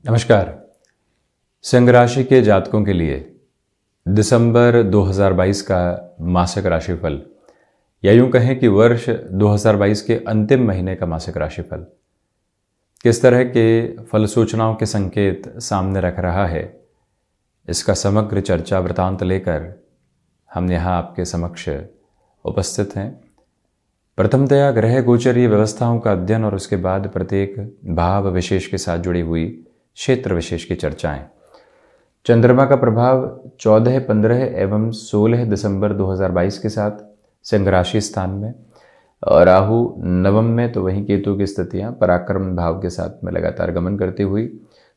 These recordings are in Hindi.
नमस्कार। सिंह राशि के जातकों के लिए दिसंबर 2022 का मासिक राशिफल, या यूं कहें कि वर्ष 2022 के अंतिम महीने का मासिक राशिफल किस तरह के फल सूचनाओं के संकेत सामने रख रहा है, इसका समग्र चर्चा वृतांत लेकर हम यहाँ आपके समक्ष उपस्थित हैं। प्रथमतया ग्रह गोचरीय व्यवस्थाओं का अध्ययन और उसके बाद प्रत्येक भाव विशेष के साथ जुड़ी हुई क्षेत्र विशेष की चर्चाएं। चंद्रमा का प्रभाव 14, 15 एवं 16 दिसंबर 2022 के साथ सिंह राशि स्थान में, और राहु नवम में, तो वहीं केतु की स्थितियां पराक्रम भाव के साथ में लगातार गमन करती हुई,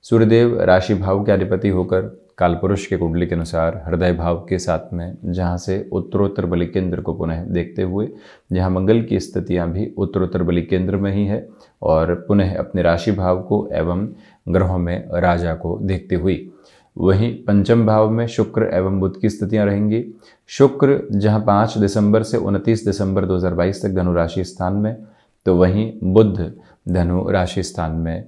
सूर्यदेव राशि भाव के अधिपति होकर कालपुरुष के कुंडली के अनुसार हृदय भाव के साथ में, जहां से उत्तरोत्तर बलि केंद्र को पुनः देखते हुए, जहां मंगल की स्थितियां भी उत्तरोत्तर बलि केंद्र में ही है, और पुनः अपने राशि भाव को एवं ग्रहों में राजा को देखते हुई, वहीं पंचम भाव में शुक्र एवं बुध की स्थितियां रहेंगी। शुक्र जहां 5 दिसंबर से 29 दिसंबर 2022 तक धनु राशि स्थान में, तो वहीं बुध धनु राशि स्थान में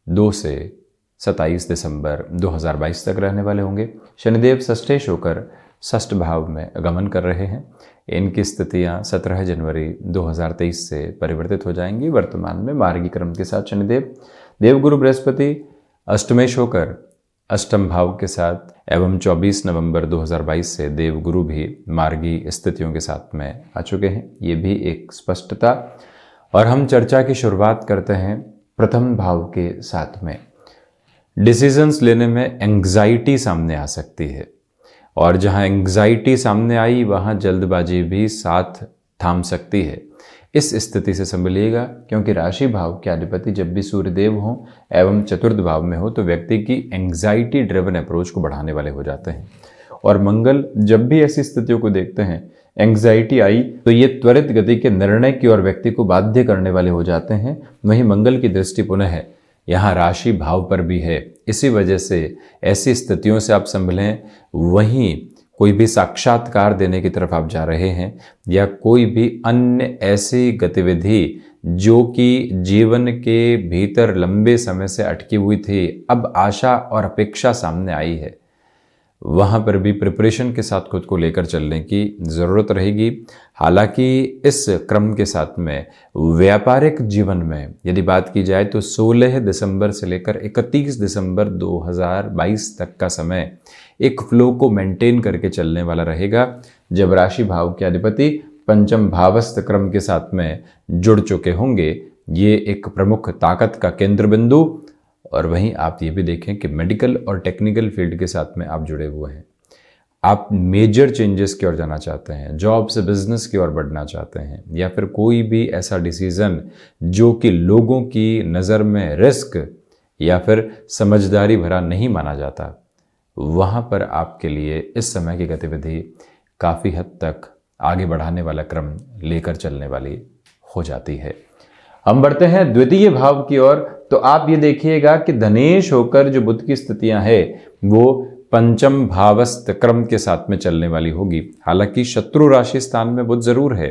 2 से 27 दिसंबर 2022 तक रहने वाले होंगे। शनिदेव षष्ठेश होकर षष्ठ भाव में गमन कर रहे हैं। इनकी स्थितियां 17 जनवरी 2023 से परिवर्तित हो जाएंगी। वर्तमान में मार्गी क्रम के साथ शनिदेव देवगुरु बृहस्पति अष्टमेश होकर अष्टम भाव के साथ एवं 24 नवंबर 2022 से देवगुरु भी मार्गी स्थितियों के साथ में आ चुके हैं। ये भी एक स्पष्टता। और हम चर्चा की शुरुआत करते हैं प्रथम भाव के साथ में। डिसीजंस लेने में एंग्जाइटी सामने आ सकती है, और जहां एंग्जाइटी सामने आई वहां जल्दबाजी भी साथ थाम सकती है। इस स्थिति से संभलिएगा, क्योंकि राशि भाव के अधिपति जब भी सूर्यदेव हो एवं चतुर्थ भाव में हो तो व्यक्ति की एंग्जाइटी ड्रिवन अप्रोच को बढ़ाने वाले हो जाते हैं। और मंगल जब भी ऐसी स्थितियों को देखते हैं, एंग्जाइटी आई तो ये त्वरित गति के निर्णय की ओर व्यक्ति को बाध्य करने वाले हो जाते हैं। वहीं मंगल की दृष्टि पुनः यहाँ राशि भाव पर भी है। इसी वजह से ऐसी स्थितियों से आप संभलें। वहीं कोई भी साक्षात्कार देने की तरफ आप जा रहे हैं, या कोई भी अन्य ऐसी गतिविधि जो कि जीवन के भीतर लंबे समय से अटकी हुई थी, अब आशा और अपेक्षा सामने आई है, वहाँ पर भी प्रिपरेशन के साथ खुद को लेकर चलने की ज़रूरत रहेगी। हालांकि इस क्रम के साथ में व्यापारिक जीवन में यदि बात की जाए तो 16 दिसंबर से लेकर 31 दिसंबर 2022 तक का समय एक फ्लो को मेंटेन करके चलने वाला रहेगा, जब राशि भाव के अधिपति पंचम भावस्थ क्रम के साथ में जुड़ चुके होंगे। ये एक प्रमुख ताकत का केंद्र बिंदु। और वहीं आप ये भी देखें कि मेडिकल और टेक्निकल फील्ड के साथ में आप जुड़े हुए हैं। आप मेजर चेंजेस की ओर जाना चाहते हैं, जॉब से बिजनेस की ओर बढ़ना चाहते हैं, या फिर कोई भी ऐसा डिसीजन जो कि लोगों की नज़र में रिस्क या फिर समझदारी भरा नहीं माना जाता, वहाँ पर आपके लिए इस समय की गतिविधि काफ़ी हद तक आगे बढ़ाने वाला क्रम लेकर चलने वाली हो जाती है। हम बढ़ते हैं द्वितीय भाव की ओर। तो आप ये देखिएगा कि धनेश होकर जो बुध की स्थितियां है वो पंचम भावस्थ क्रम के साथ में चलने वाली होगी। हालांकि शत्रु राशि स्थान में बुध जरूर है,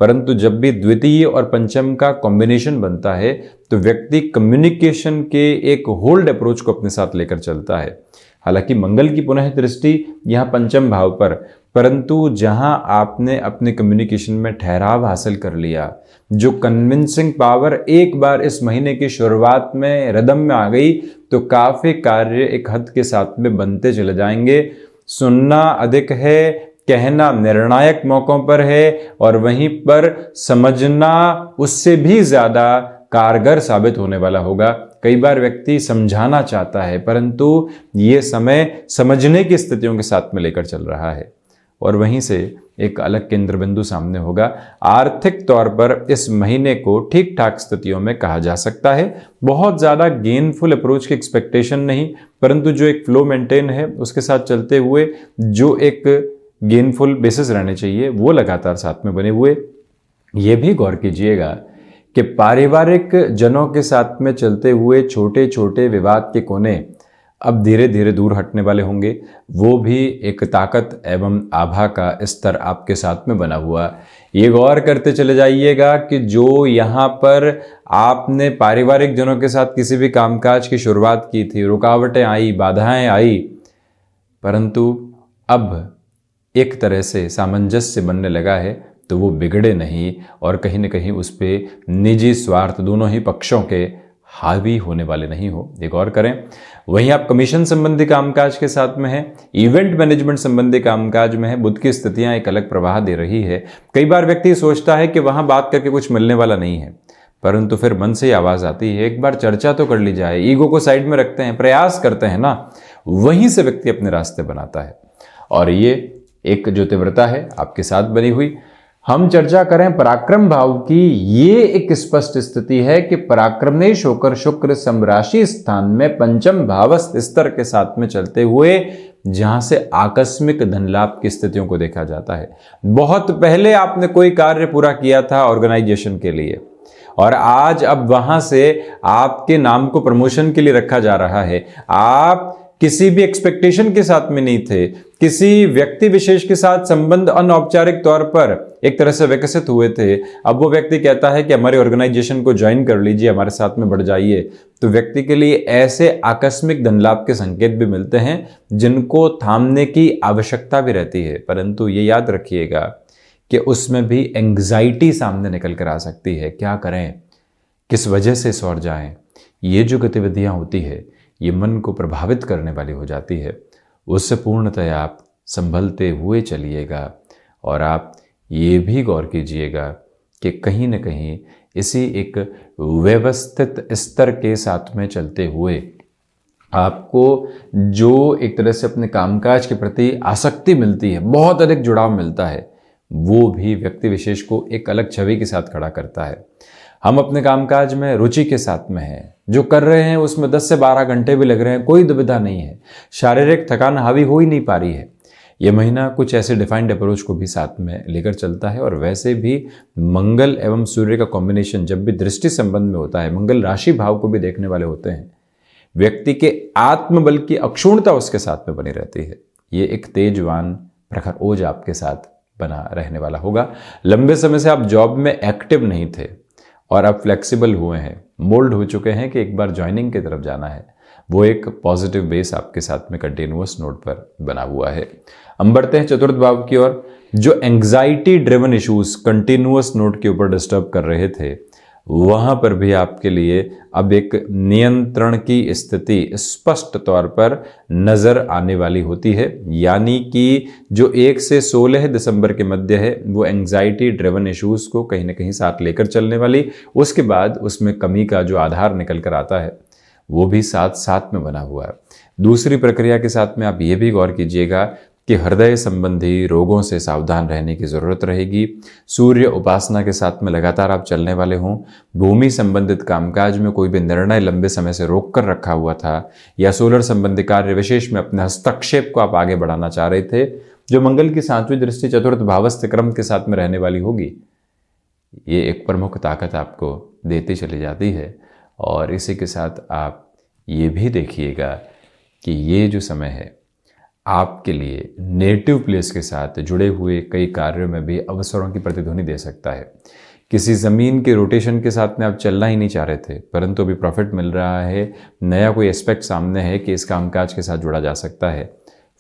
परंतु जब भी द्वितीय और पंचम का कॉम्बिनेशन बनता है तो व्यक्ति कम्युनिकेशन के एक होल्ड अप्रोच को अपने साथ लेकर चलता है। हालांकि मंगल की पुनः दृष्टि यहाँ पंचम भाव पर, परंतु जहां आपने अपने कम्युनिकेशन में ठहराव हासिल कर लिया, जो कन्विंसिंग पावर एक बार इस महीने की शुरुआत में रिदम में आ गई, तो काफी कार्य एक हद के साथ में बनते चले जाएंगे। सुनना अधिक है, कहना निर्णायक मौकों पर है, और वहीं पर समझना उससे भी ज्यादा कारगर साबित होने वाला होगा। कई बार व्यक्ति समझाना चाहता है, परंतु ये समय समझने की स्थितियों के साथ में लेकर चल रहा है। और वहीं से एक अलग केंद्र बिंदु सामने होगा। आर्थिक तौर पर इस महीने को ठीक ठाक स्थितियों में कहा जा सकता है। बहुत ज़्यादा गेनफुल अप्रोच की एक्सपेक्टेशन नहीं, परंतु जो एक फ्लो मेंटेन है उसके साथ चलते हुए जो एक गेनफुल बेसिस रहने चाहिए वो लगातार साथ में बने हुए। ये भी गौर कीजिएगा कि पारिवारिक जनों के साथ में चलते हुए छोटे छोटे विवाद के कोने अब धीरे धीरे दूर हटने वाले होंगे। वो भी एक ताकत एवं आभा का स्तर आपके साथ में बना हुआ। ये गौर करते चले जाइएगा कि जो यहाँ पर आपने पारिवारिक जनों के साथ किसी भी कामकाज की शुरुआत की थी, रुकावटें आई, बाधाएं आई, परंतु अब एक तरह से सामंजस्य बनने लगा है, तो वो बिगड़े नहीं और कहीं न कहीं उस पर निजी स्वार्थ दोनों ही पक्षों के हावी होने वाले नहीं हो। एक और करें। वहीं आप कमीशन संबंधी कामकाज के साथ में है, इवेंट मैनेजमेंट संबंधी कामकाज में है, बुध की स्थितियां एक अलग प्रवाह दे रही है। कई बार व्यक्ति सोचता है कि वहां बात करके कुछ मिलने वाला नहीं है, परंतु फिर मन से ही आवाज आती है, एक बार चर्चा तो कर ली जाए। ईगो को साइड में रखते हैं, प्रयास करते हैं ना, वहीं से व्यक्ति अपने रास्ते बनाता है। और ये एक जो तीव्रता है आपके साथ बनी हुई। हम चर्चा करें पराक्रम भाव की, ये एक स्पष्ट स्थिति है कि पराक्रमनेश होकर शुक्र समराशि स्थान में पंचम भावस्थ स्तर के साथ में चलते हुए, जहां से आकस्मिक धन लाभ की स्थितियों को देखा जाता है। बहुत पहले आपने कोई कार्य पूरा किया था ऑर्गेनाइजेशन के लिए, और आज अब वहां से आपके नाम को प्रमोशन के लिए रखा जा रहा है। आप किसी भी एक्सपेक्टेशन के साथ में नहीं थे, किसी व्यक्ति विशेष के साथ संबंध अनौपचारिक तौर पर एक तरह से विकसित हुए थे। अब वो व्यक्ति कहता है कि हमारे ऑर्गेनाइजेशन को ज्वाइन कर लीजिए, हमारे साथ में बढ़ जाइए, तो व्यक्ति के लिए ऐसे आकस्मिक धन लाभ के संकेत भी मिलते हैं जिनको थामने की आवश्यकता भी रहती है। परंतु ये याद रखिएगा कि उसमें भी एंग्जाइटी सामने निकल कर आ सकती है। क्या करें, किस वजह से इस ओर जाएं? ये जो गतिविधियां होती है, ये मन को प्रभावित करने वाली हो जाती है। उससे पूर्णतः आप संभलते हुए चलिएगा। और आप ये भी गौर कीजिएगा कि कहीं न कहीं इसी एक व्यवस्थित स्तर के साथ में चलते हुए आपको जो एक तरह से अपने कामकाज के प्रति आसक्ति मिलती है, बहुत अधिक जुड़ाव मिलता है, वो भी व्यक्ति विशेष को एक अलग छवि के साथ खड़ा करता है। हम अपने कामकाज में रुचि के साथ में हैं, जो कर रहे हैं उसमें 10 से 12 घंटे भी लग रहे हैं, कोई दुविधा नहीं है। शारीरिक थकान हावी हो ही नहीं पा रही है। यह महीना कुछ ऐसे डिफाइंड अप्रोच को भी साथ में लेकर चलता है। और वैसे भी मंगल एवं सूर्य का कॉम्बिनेशन जब भी दृष्टि संबंध में होता है, मंगल राशि भाव को भी देखने वाले होते हैं, व्यक्ति के आत्मबल की अक्षुण्णता उसके साथ में बनी रहती है। ये एक तेजवान प्रखर ओज आपके साथ बना रहने वाला होगा। लंबे समय से आप जॉब में एक्टिव नहीं थे और अब फ्लेक्सिबल हुए हैं, मोल्ड हो चुके हैं कि एक बार ज्वाइनिंग की तरफ जाना है, वो एक पॉजिटिव बेस आपके साथ में कंटिन्यूअस नोट पर बना हुआ है। हम बढ़ते हैं चतुर्थ भाव की ओर। जो anxiety driven issues continuous note के ऊपर डिस्टर्ब कर रहे थे, वहां पर भी आपके लिए अब एक नियंत्रण की स्थिति स्पष्ट तौर पर नजर आने वाली होती है। यानी कि जो 1 से 16 दिसंबर के मध्य है, वो एंग्जाइटी ड्रिवन इश्यूज को कहीं ना कहीं साथ लेकर चलने वाली, उसके बाद उसमें कमी का जो आधार निकल कर आता है वो भी साथ साथ में बना हुआ है। दूसरी प्रक्रिया के साथ में आप ये भी गौर कीजिएगा कि हृदय संबंधी रोगों से सावधान रहने की जरूरत रहेगी। सूर्य उपासना के साथ में लगातार आप चलने वाले हों। भूमि संबंधित कामकाज में कोई भी निर्णय लंबे समय से रोक कर रखा हुआ था, या सोलर संबंधी कार्य विशेष में अपने हस्तक्षेप को आप आगे बढ़ाना चाह रहे थे, जो मंगल की 7वीं दृष्टि चतुर्थ भावस्थ क्रम के साथ में रहने वाली होगी, ये एक प्रमुख ताकत आपको देती चली जाती है। और इसी के साथ आप ये भी देखिएगा कि ये जो समय है आपके लिए नेटिव प्लेस के साथ जुड़े हुए कई कार्यों में भी अवसरों की प्रतिध्वनि दे सकता है। किसी ज़मीन के रोटेशन के साथ में आप चलना ही नहीं चाह रहे थे, परंतु अभी प्रॉफिट मिल रहा है, नया कोई एस्पेक्ट सामने है कि इस कामकाज के साथ जुड़ा जा सकता है,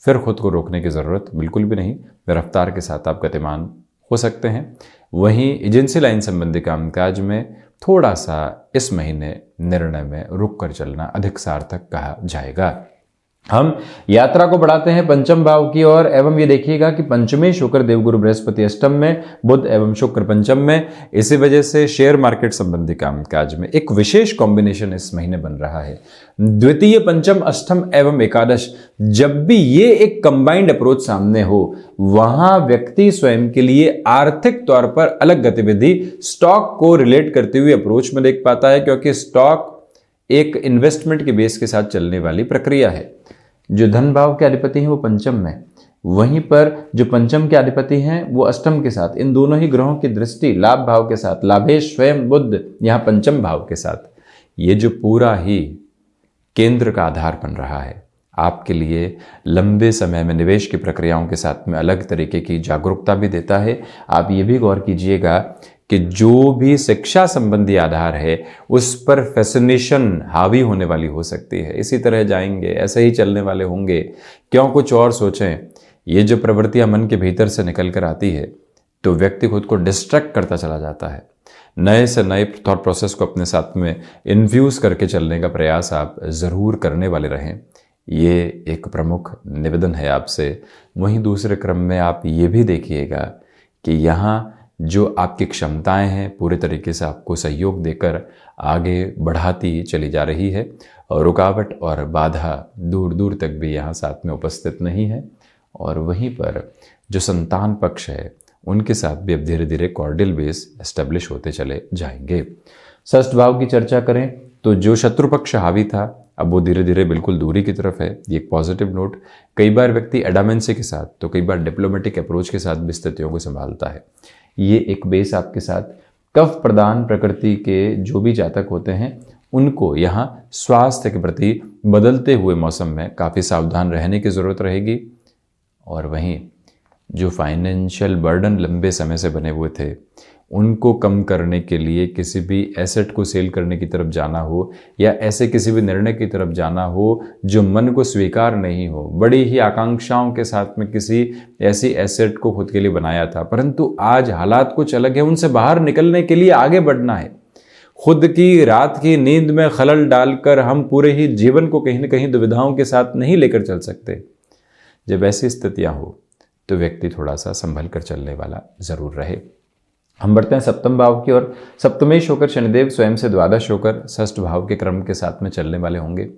फिर खुद को रोकने की ज़रूरत बिल्कुल भी नहीं। रफ्तार के साथ आप गतिमान हो सकते हैं। वहीं एजेंसी लाइन संबंधी कामकाज में थोड़ा सा इस महीने निर्णय में रुक कर चलना अधिक सार्थक कहा जाएगा। हम यात्रा को बढ़ाते हैं पंचम भाव की ओर। एवं ये देखिएगा कि पंचमें शुक्र देवगुरु बृहस्पति अष्टम में, बुध एवं शुक्र पंचम में। इसी वजह से शेयर मार्केट संबंधी कामकाज में एक विशेष कॉम्बिनेशन इस महीने बन रहा है। द्वितीय पंचम अष्टम एवं एकादश, जब भी ये एक कंबाइंड अप्रोच सामने हो, वहां व्यक्ति स्वयं के लिए आर्थिक तौर पर अलग गतिविधि स्टॉक को रिलेट करते हुए अप्रोच में देख पाता है, क्योंकि स्टॉक एक इन्वेस्टमेंट के बेस के साथ चलने वाली प्रक्रिया है। जो धन भाव के अधिपति हैं वो पंचम में, वहीं पर जो पंचम के अधिपति हैं वो अष्टम के साथ, इन दोनों ही ग्रहों की दृष्टि लाभ भाव के साथ, लाभेश स्वयं बुध यहाँ पंचम भाव के साथ, ये जो पूरा ही केंद्र का आधार बन रहा है, आपके लिए लंबे समय में निवेश की प्रक्रियाओं के साथ में अलग तरीके की जागरूकता भी देता है। आप ये भी गौर कीजिएगा कि जो भी शिक्षा संबंधी आधार है उस पर फैसिनेशन हावी होने वाली हो सकती है। इसी तरह जाएंगे, ऐसे ही चलने वाले होंगे, क्यों कुछ और सोचें। ये जो प्रवृत्तियां मन के भीतर से निकल कर आती है तो व्यक्ति खुद को डिस्ट्रैक्ट करता चला जाता है। नए से नए थॉट प्रोसेस को अपने साथ में इन्फ्यूज करके चलने का प्रयास आप ज़रूर करने वाले रहें, ये एक प्रमुख निवेदन है आपसे। वहीं दूसरे क्रम में आप ये भी देखिएगा कि यहाँ जो आपकी क्षमताएं हैं पूरे तरीके से आपको सहयोग देकर आगे बढ़ाती चली जा रही है, और रुकावट और बाधा दूर दूर तक भी यहाँ साथ में उपस्थित नहीं है। और वहीं पर जो संतान पक्ष है उनके साथ भी अब धीरे धीरे कॉर्डियल बेस एस्टेब्लिश होते चले जाएंगे। षष्ठ भाव की चर्चा करें तो जो शत्रु पक्ष हावी था अब वो धीरे धीरे बिल्कुल दूरी की तरफ है। ये एक पॉजिटिव नोट। कई बार व्यक्ति एडामेंसी के साथ तो कई बार डिप्लोमेटिक अप्रोच के साथ भी स्थितियों को संभालता है। ये एक बेस आपके साथ कफ प्रदान प्रकृति के जो भी जातक होते हैं उनको यहाँ स्वास्थ्य के प्रति बदलते हुए मौसम में काफ़ी सावधान रहने की ज़रूरत रहेगी। और वहीं जो फाइनेंशियल बर्डन लंबे समय से बने हुए थे उनको कम करने के लिए किसी भी एसेट को सेल करने की तरफ जाना हो या ऐसे किसी भी निर्णय की तरफ जाना हो जो मन को स्वीकार नहीं हो, बड़ी ही आकांक्षाओं के साथ में किसी ऐसी एसेट को खुद के लिए बनाया था, परंतु आज हालात कुछ अलग है, उनसे बाहर निकलने के लिए आगे बढ़ना है। खुद की रात की नींद में खलल डालकर हम पूरे ही जीवन को कहीं न कहीं दुविधाओं के साथ नहीं लेकर चल सकते। जब ऐसी स्थितियां हो तो व्यक्ति थोड़ा सा संभल कर चलने वाला जरूर रहे। हम बढ़ते हैं सप्तम भाव की ओर। सप्तमेश होकर शनिदेव स्वयं से द्वादश होकर षष्ठ भाव के क्रम के साथ में चलने वाले होंगे।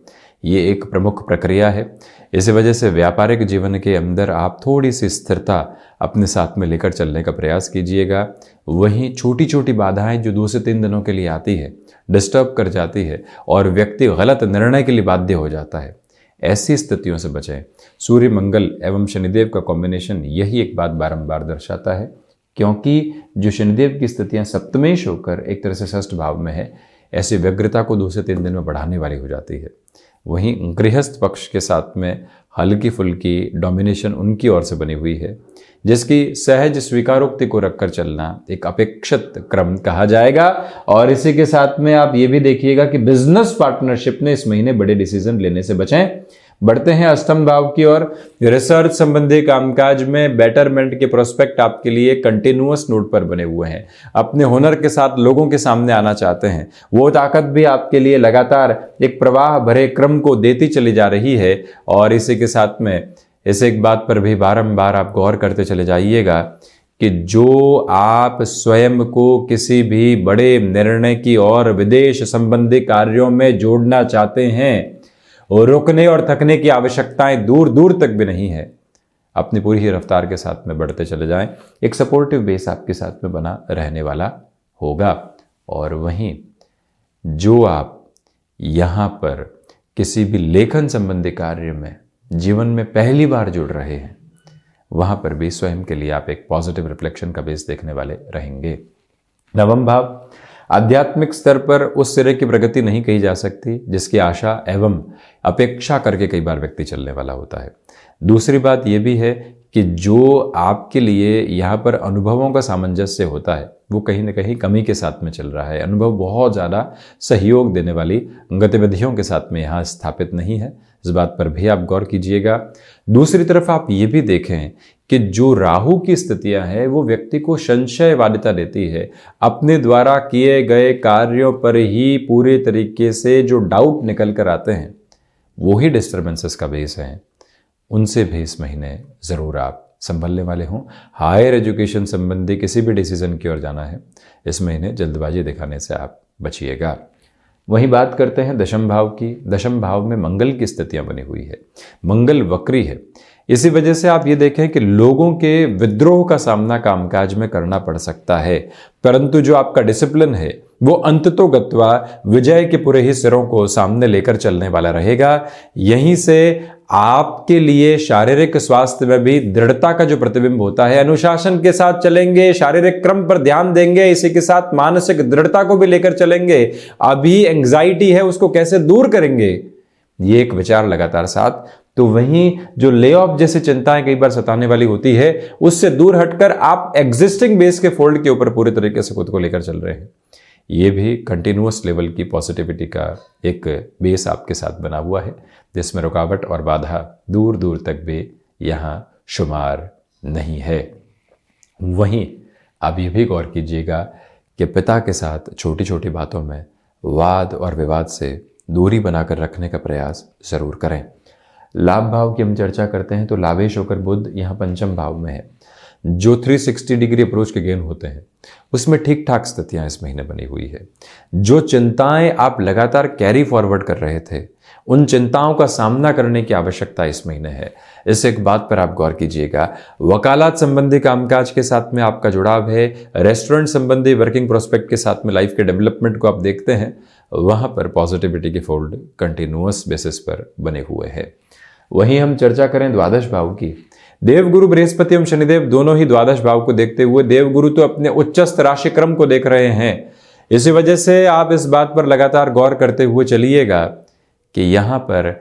ये एक प्रमुख प्रक्रिया है। इस वजह से व्यापारिक जीवन के अंदर आप थोड़ी सी स्थिरता अपने साथ में लेकर चलने का प्रयास कीजिएगा। वहीं छोटी छोटी बाधाएं जो 2 से 3 दिनों के लिए आती है, डिस्टर्ब कर जाती है और व्यक्ति गलत निर्णय के लिए बाध्य हो जाता है, ऐसी स्थितियों से बचें। सूर्य मंगल एवं शनिदेव का कॉम्बिनेशन यही एक बात बारंबार दर्शाता है, क्योंकि जो शनिदेव की स्थितियां सप्तमेश होकर एक तरह से षष्ठ भाव में है, ऐसी व्यग्रता को 2 से 3 दिन में बढ़ाने वाली हो जाती है। वहीं गृहस्थ पक्ष के साथ में हल्की फुल्की डोमिनेशन उनकी ओर से बनी हुई है, जिसकी सहज स्वीकारोक्ति को रखकर चलना एक अपेक्षित क्रम कहा जाएगा। और इसी के साथ में आप ये भी देखिएगा कि बिजनेस पार्टनरशिप में इस महीने बड़े डिसीजन लेने से बचें। बढ़ते हैं अष्टम भाव की ओर। रिसर्च संबंधी कामकाज में बेटरमेंट के प्रोस्पेक्ट आपके लिए कंटिन्यूअस नोट पर बने हुए हैं। अपने हुनर के साथ लोगों के सामने आना चाहते हैं, वो ताकत भी आपके लिए लगातार एक प्रवाह भरे क्रम को देती चली जा रही है। और इसी के साथ में इस एक बात पर भी बारंबार आप गौर करते चले जाइएगा कि जो आप स्वयं को किसी भी बड़े निर्णय की और विदेश संबंधी कार्यों में जोड़ना चाहते हैं, और रुकने और थकने की आवश्यकताएं दूर दूर तक भी नहीं है। अपनी पूरी ही रफ्तार के साथ में बढ़ते चले जाएं। एक सपोर्टिव बेस आपके साथ में बना रहने वाला होगा। और वहीं जो आप यहाँ पर किसी भी लेखन संबंधी कार्य में जीवन में पहली बार जुड़ रहे हैं, वहाँ पर भी स्वयं के लिए आप एक पॉजिटिव रिफ्लेक्शन का बेस देखने वाले रहेंगे। नवम भाव आध्यात्मिक स्तर पर उस सिरे की प्रगति नहीं कही जा सकती जिसकी आशा एवं अपेक्षा करके कई बार व्यक्ति चलने वाला होता है। दूसरी बात यह भी है कि जो आपके लिए यहाँ पर अनुभवों का सामंजस्य होता है वो कहीं ना कहीं कमी के साथ में चल रहा है। अनुभव बहुत ज़्यादा सहयोग देने वाली गतिविधियों के साथ में यहाँ स्थापित नहीं है। इस बात पर भी आप गौर कीजिएगा। दूसरी तरफ आप ये भी देखें कि जो राहु की स्थितियां हैं वो व्यक्ति को संशयवादिता देती है। अपने द्वारा किए गए कार्यों पर ही पूरे तरीके से जो डाउट निकल कर आते हैं वो ही डिस्टर्बेंसेस का बेस है। उनसे भी इस महीने ज़रूर आप संभलने वाले हों। हायर एजुकेशन संबंधी किसी भी डिसीजन की ओर जाना है, इस महीने जल्दबाजी दिखाने से आप बचिएगा। वहीं बात करते हैं दशम भाव की। दशम भाव में मंगल की स्थितियां बनी हुई है। मंगल वक्री है। इसी वजह से आप ये देखें कि लोगों के विद्रोह का सामना कामकाज में करना पड़ सकता है, परंतु जो आपका डिसिप्लिन है वो अंततोगत्वा विजय के पूरे ही सिरों को सामने लेकर चलने वाला रहेगा। यहीं से आपके लिए शारीरिक स्वास्थ्य में भी दृढ़ता का जो प्रतिबिंब होता है, अनुशासन के साथ चलेंगे, शारीरिक क्रम पर ध्यान देंगे, इसी के साथ मानसिक दृढ़ता को भी लेकर चलेंगे। अभी एंग्जाइटी है उसको कैसे दूर करेंगे ये एक विचार लगातार साथ, तो वहीं जो ले ऑफ जैसी चिंताएं कई बार सताने वाली होती है, उससे दूर हटकर आप एग्जिस्टिंग बेस के फोल्ड के ऊपर पूरे तरीके से खुद को लेकर चल रहे हैं। ये भी कंटिन्यूअस लेवल की पॉजिटिविटी का एक बेस आपके साथ बना हुआ है, जिसमें रुकावट और बाधा दूर दूर तक भी यहाँ शुमार नहीं है। वहीं आप ये भी गौर कीजिएगा कि पिता के साथ छोटी छोटी बातों में वाद और विवाद से दूरी बनाकर रखने का प्रयास जरूर करें। लाभ भाव की हम चर्चा करते हैं तो लावेश होकर बुध यहाँ पंचम भाव में है, जो 360 डिग्री अप्रोच के गेन होते हैं उसमें ठीक ठाक स्थितियां इस महीने बनी हुई है। जो चिंताएं आप लगातार कैरी फॉरवर्ड कर रहे थे, उन चिंताओं का सामना करने की आवश्यकता इस महीने है। इस एक बात पर आप गौर कीजिएगा, वकालत संबंधी कामकाज के साथ में आपका जुड़ाव है, रेस्टोरेंट संबंधी वर्किंग प्रोस्पेक्ट के साथ में लाइफ के डेवलपमेंट को आप देखते हैं, वहां पर पॉजिटिविटी के फोल्ड कंटिन्यूअस बेसिस पर बने हुए हैं। वहीं हम चर्चा करें द्वादश भाव की, देवगुरु बृहस्पति एवं शनिदेव दोनों ही द्वादश भाव को देखते हुए देवगुरु तो अपने उच्चस्थ राशि क्रम को देख रहे हैं। इसी वजह से आप इस बात पर लगातार गौर करते हुए चलिएगा कि यहां पर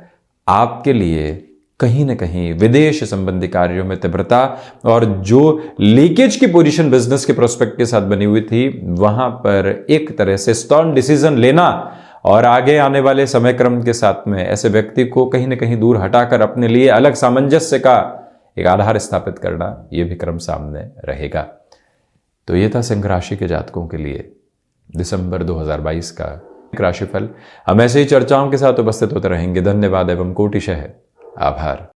आपके लिए कहीं ना कहीं विदेश संबंधी कार्यों में तीव्रता और जो लीकेज की पोजीशन बिजनेस के प्रोस्पेक्ट के साथ बनी हुई थी, वहां पर एक तरह से स्टर्न डिसीजन लेना और आगे आने वाले समय क्रम के साथ में ऐसे व्यक्ति को कहीं ना कहीं दूर हटाकर अपने लिए अलग सामंजस्य का एक आधार स्थापित करना, यह भी क्रम सामने रहेगा। तो यह था सिंह राशि के जातकों के लिए दिसंबर 2022 का राशिफल। हम ऐसे ही चर्चाओं के साथ उपस्थित होते रहेंगे। धन्यवाद एवं कोटिशः आभार।